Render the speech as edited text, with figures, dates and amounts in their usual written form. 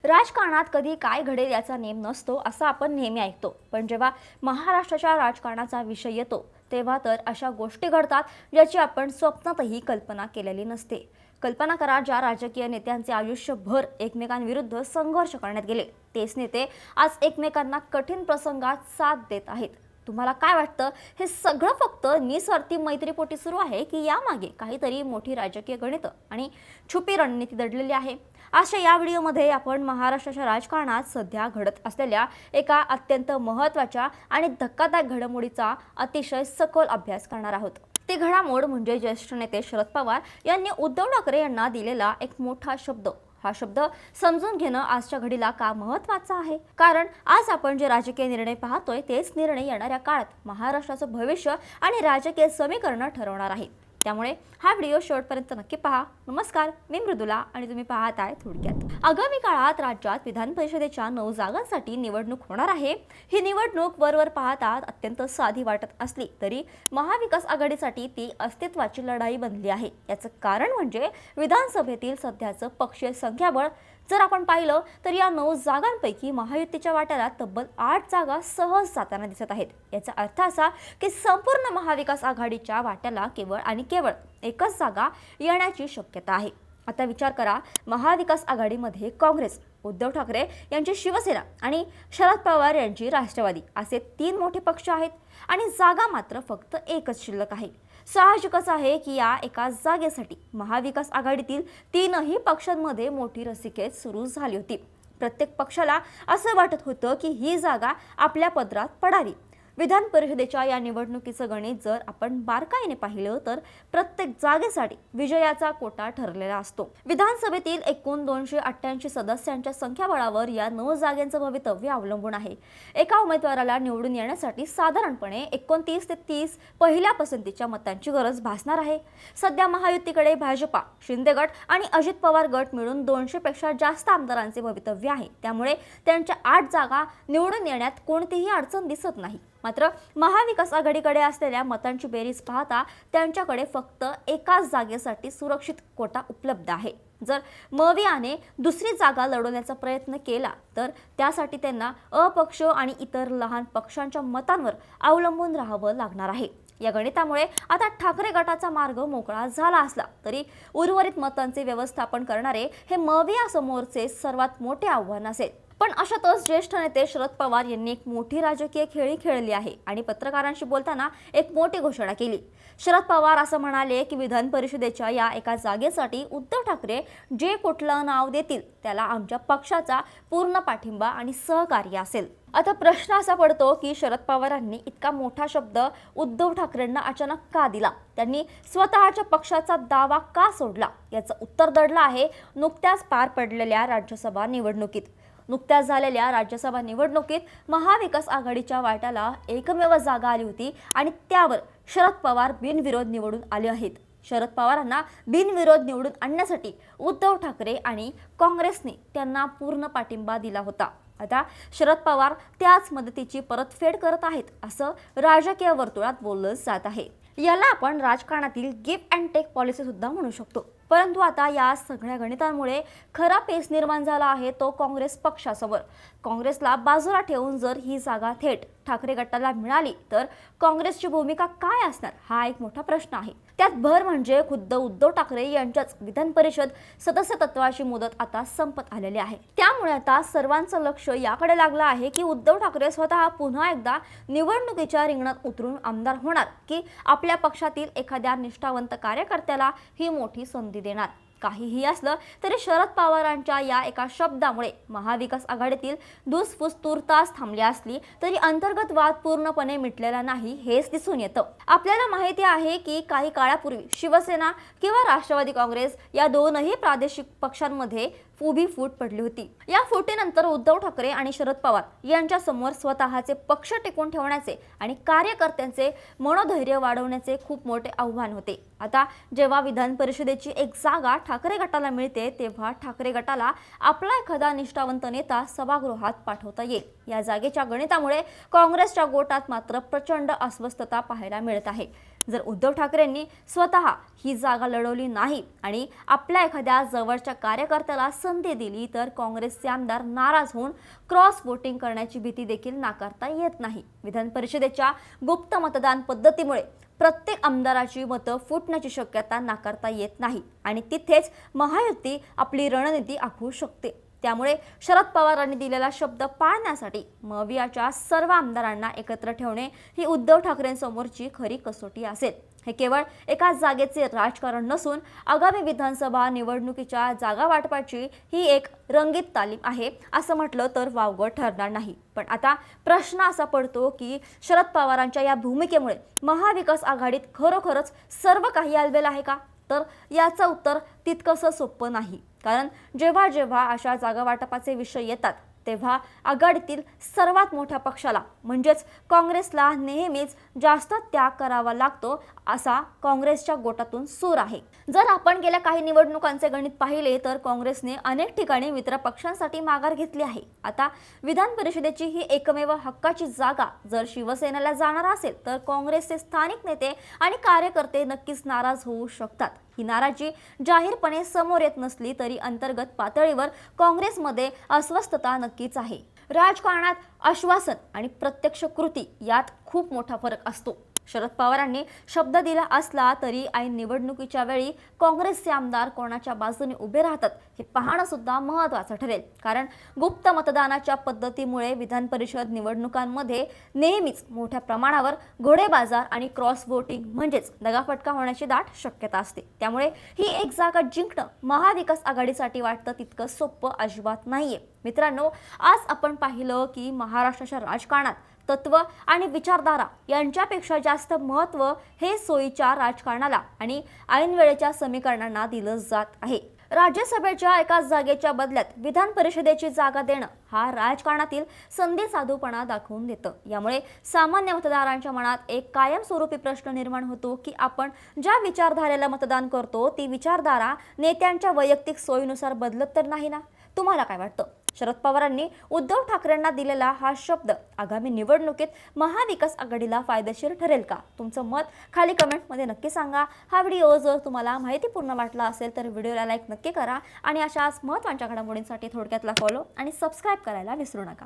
राजकारणात कधी काय घडेल याचा नेम नसतो असं आपण नेहमी ऐकतो, पण जेव्हा महाराष्ट्राच्या राजकारणाचा विषय येतो तेव्हा तर अशा गोष्टी घडतात ज्याची आपण स्वप्नातही कल्पना केलेली नसते. कल्पना करा, ज्या राजकीय नेत्यांचे आयुष्यभर एकमेकांविरुद्ध संघर्ष करण्यात गेले तेच नेते आज एकमेकांना कठीण प्रसंगात साथ देत आहेत. तुम्हाला काय वाटतं, हे सगळं फक्त निस्वार्थी मैत्रीपोटी सुरू आहे की यामागे काहीतरी मोठी राजकीय गणित आणि छुपी रणनीती दडलेली आहे? आजच्या या व्हिडिओमध्ये आपण महाराष्ट्राच्या राजकारणात सध्या घडत असलेल्या एका अत्यंत महत्त्वाच्या आणि धक्कादायक घडामोडीचा अतिशय सखोल अभ्यास करणार आहोत. ती घडामोड म्हणजे ज्येष्ठ नेते शरद पवार यांनी उद्धव ठाकरे यांना दिलेला एक मोठा शब्द. हा शब्द समजून घेणं आजच्या घडीला का महत्त्वाचं आहे? कारण आज आपण जे राजकीय निर्णय पाहतोय तेच निर्णय येणाऱ्या काळात महाराष्ट्राचं भविष्य आणि राजकीय समीकरण ठरवणार आहे. त्यामुळे हा व्हिडिओ शेवटपर्यंत नक्की पहा. नमस्कार, मी मृदुला आणि तुम्ही पाहत आहे थोडक्यात. आगामी काळात राज्यात विधान परिषदेच्या 9 जागांसाठी निवडणूक होणार आहे. ही निवडणूक वरवर पाहता अत्यंत साधी वाटत असली तरी महाविकास आघाडीसाठी ती अस्तित्वाची लढाई बनली आहे. याचं कारण म्हणजे विधानसभेतील सध्याचं पक्षीय संख्याबळ. जर आपण पाहिलं तर या 9 जागांपैकी महायुतीच्या वाट्याला तब्बल 8 जागा सहज जाताना दिसत आहेत. याचा अर्थ असा की संपूर्ण महाविकास आघाडीच्या वाट्याला केवळ आणि केवळ एकच जागा येण्याची शक्यता आहे. आता विचार करा, महाविकास आघाडीमध्ये काँग्रेस, उद्धव ठाकरे यांची शिवसेना आणि शरद पवार यांची राष्ट्रवादी असे 3 मोठे पक्ष आहेत आणि जागा मात्र फक्त एकच शिल्लक आहे. साहजिकच आहे की या एका जागेसाठी महाविकास आघाडीतील 3ही पक्षांमध्ये मोठी रस्सीखेच सुरू झाली होती. प्रत्येक पक्षाला असं वाटत होतं की ही जागा आपल्या पदरात पडावी. विधान परिषदेच्या या निवडणुकीचं गणित जर आपण बारकाईने पाहिलं तर प्रत्येक जागेसाठी विजयाचा कोटा ठरलेला असतो. विधानसभेतील एकूण 288 सदस्यांच्या संख्याबळावर या 9 जागांचं भवितव्य अवलंबून आहे. एका उमेदवाराला निवडून येण्यासाठी साधारणपणे 29 ते 30 पहिल्या पसंतीच्या मतांची गरज भासणार आहे. सध्या महायुतीकडे भाजपा, शिंदे गट आणि अजित पवार गट मिळून 200 पेक्षा जास्त आमदारांचे भवितव्य आहे. त्यामुळे त्यांच्या 8 जागा निवडून येण्यात कोणतीही अडचण दिसत नाही. मात्र महाविकास आघाडीकडे असलेल्या मतांची बेरीज पाहता त्यांच्याकडे फक्त एकाच जागेसाठी सुरक्षित कोटा उपलब्ध आहे. जर मवियाने दुसरी जागा लढवण्याचा प्रयत्न केला तर त्यासाठी त्यांना अपक्ष आणि इतर लहान पक्षांच्या मतांवर अवलंबून राहावं लागणार आहे. या गणितामुळे आता ठाकरे गटाचा मार्ग मोकळा झाला असला तरी उर्वरित मतांचे व्यवस्थापन करणारे हे मविया समोरचे सर्वात मोठे आव्हान असेल. पण अशातच ज्येष्ठ नेते शरद पवार यांनी एक मोठी राजकीय खेळी खेळली आहे आणि पत्रकारांशी बोलताना एक मोठी घोषणा केली. शरद पवार असं म्हणाले की विधान परिषदेच्या या एका जागेसाठी उद्धव ठाकरे जे कुठलं नाव देतील त्याला आमच्या पक्षाचा पूर्ण पाठिंबा आणि सहकार्य असेल. आता प्रश्न असा पडतो की शरद पवारांनी इतका मोठा शब्द उद्धव ठाकरेंना अचानक का दिला? त्यांनी स्वतःच्या पक्षाचा दावा का सोडला? याचं उत्तर दडलं आहे नुकत्याच पार पडलेल्या राज्यसभा निवडणुकीत. नुकत्याच झालेल्या राज्यसभा निवडणुकीत महाविकास आघाडीच्या वाट्याला एकमेव जागा आली होती आणि त्यावर शरद पवार बिनविरोध निवडून आले आहेत. शरद पवारांना बिनविरोध निवडून आणण्यासाठी उद्धव ठाकरे आणि काँग्रेसने त्यांना पूर्ण पाठिंबा दिला होता. आता शरद पवार त्याच मदतीची परतफेड करत आहेत असं राजकीय वर्तुळात बोललं जात आहे. याला आपण राजकारणातील गिव्ह अँड टेक पॉलिसी सुद्धा म्हणू शकतो. परंतु आता या सगळ्या गणितांमुळे खरा पेच निर्माण झाला आहे तो काँग्रेस पक्षासमोर. काँग्रेसला बाजूला ठेवून जर ही जागा थेट ठाकरे गटाला मिळाली तर काँग्रेसची भूमिका काय असणार हा एक मोठा प्रश्न आहे. त्यात भर म्हणजे खुद्द उद्धव ठाकरे यांच्याच विधान परिषद सदस्यत्वाची मुदत आता संपत आलेली आहे. त्यामुळे आता सर्वांचं लक्ष याकडे लागलं आहे की उद्धव ठाकरे स्वतः पुन्हा एकदा निवडणुकीच्या रिंगणात उतरून आमदार होणार की आपल्या पक्षातील एखाद्या निष्ठावंत कार्यकर्त्याला ही मोठी संधी देणार. काहीही असलं तरी शरद पवारांच्या या एका शब्दामुळे महाविकास आघाडीतील धुसफूस तुर्तास थांबली असली तरी अंतर्गत वाद पूर्णपणे मिटलेला नाही हेच दिसून येतं. आपल्याला माहिती आहे की काही काळापूर्वी शिवसेना किंवा राष्ट्रवादी काँग्रेस या 2ही प्रादेशिक पक्षांमध्ये उभी फूट पडली होती. या फुटीनंतर उद्धव ठाकरे आणि शरद पवार यांच्या समोर स्वतःचे पक्ष टिकवून ठेवण्याचे आणि कार्यकर्त्यांचे मनोधैर्य वाढवण्याचे खूप मोठे आव्हान होते. आता जेव्हा विधान परिषदेची एक जागा ठाकरे गटाला मिळते तेव्हा ठाकरे गटाला आपला एखादा निष्ठावंत नेता सभागृहात पाठवता येईल. या जागेच्या गणितामुळे काँग्रेसच्या गोटात मात्र प्रचंड अस्वस्थता पाहायला मिळत आहे. जर उद्धव ठाकरेंनी स्वतः ही जागा लढवली नाही आणि आपल्या एखाद्या जवळच्या कार्यकर्त्याला संधी दिली तर काँग्रेसचे आमदार नाराज होऊन क्रॉस वोटिंग करण्याची भीती देखील नाकारता येत नाही. विधान परिषदेच्या गुप्त मतदान पद्धतीमुळे प्रत्येक आमदाराची मतं फुटण्याची शक्यता नाकारता येत नाही आणि तिथेच महायुती आपली रणनीती आखू शकते. त्यामुळे शरद पवारांनी दिलेला शब्द पाळण्यासाठी मवियाच्या सर्व आमदारांना एकत्र ठेवणे ही उद्धव ठाकरेंसमोरची खरी कसोटी असेल. हे केवळ एका जागेचे राजकारण नसून आगामी विधानसभा निवडणुकीच्या जागा वाटपाची ही एक रंगीत तालीम आहे असं म्हटलं तर वावगं ठरणार नाही. पण आता प्रश्न असा पडतो की शरद पवारांच्या या भूमिकेमुळे महाविकास आघाडीत खरोखरच सर्व काही आलबेल आहे का? तर याचं उत्तर तितकंसं सोपं नाही. कारण जेव्हा जेव्हा अशा जागा वाटपाचे विषय येतात तेव्हा आघाडीतील सर्वात मोठ्या पक्षाला म्हणजेच काँग्रेसला नेहमीच जास्त त्याग करावा लागतो असा काँग्रेसच्या गोटातून सूर आहे. जर आपण गेल्या काही निवडणुकांचे गणित पाहिले तर काँग्रेसने अनेक ठिकाणी मित्र पक्षांसाठी माघार घेतली आहे. आता विधान परिषदेची ही एकमेव हक्काची जागा जर शिवसेनेला जाणार असेल तर काँग्रेसचे स्थानिक नेते आणि कार्यकर्ते नक्कीच नाराज होऊ शकतात. ही नाराजी जाहीरपणे समोर येत नसली तरी अंतर्गत पातळीवर काँग्रेसमध्ये अस्वस्थता नक्कीच आहे. राजकारणात आश्वासन आणि प्रत्यक्ष कृती यात खूप मोठा फरक असतो. शरद पवारांनी शब्द दिला असला तरी ऐन निवडणुकीच्या वेळी काँग्रेसचे आमदार कोणाच्या बाजूने उभे राहतात हे पाहणं सुद्धा महत्त्वाचं ठरेल. कारण गुप्त मतदानाच्या पद्धतीमुळे विधान परिषद निवडणुकांमध्ये नेहमीच मोठ्या प्रमाणावर घोडेबाजार आणि क्रॉस वोटिंग म्हणजेच दगाफटका होण्याची दाट शक्यता असते. त्यामुळे ही एक जागा जिंकणं महाविकास आघाडीसाठी वाटतं तितकं सोपं अजिबात नाहीये. मित्रांनो, आज आपण पाहिलं की महाराष्ट्राच्या राजकारणात तत्व आणि विचारधारा यांच्यापेक्षा जास्त महत्त्व हे सोयीच्या राजकारणाला आणि ऐन वेळेच्या समीकरणांना दिलं जात आहे. राज्यसभेच्या एका जागेच्या बदल्यात विधान परिषदेची जागा देणं हा राजकारणातील संधी साधूपणा दाखवून देतं. यामुळे सामान्य मतदारांच्या मनात एक कायमस्वरूपी प्रश्न निर्माण होतो की आपण ज्या विचारधारेला मतदान करतो ती विचारधारा नेत्यांच्या वैयक्तिक सोयीनुसार बदलत तर नाही ना? तुम्हाला काय वाटतं? शरद पवारांनी उद्धव ठाकरेंना दिलेला हा शब्द आगामी निवडणुकीत महाविकास आघाडीला फायदेशीर ठरेल का? तुमचं मत खाली कमेंटमध्ये नक्की सांगा. हा व्हिडिओ जर तुम्हाला माहितीपूर्ण वाटला असेल तर व्हिडिओला लाईक नक्की करा आणि अशाच महत्त्वाच्या घडामोडींसाठी थोडक्यातला फॉलो आणि सबस्क्राईब करायला विसरू नका.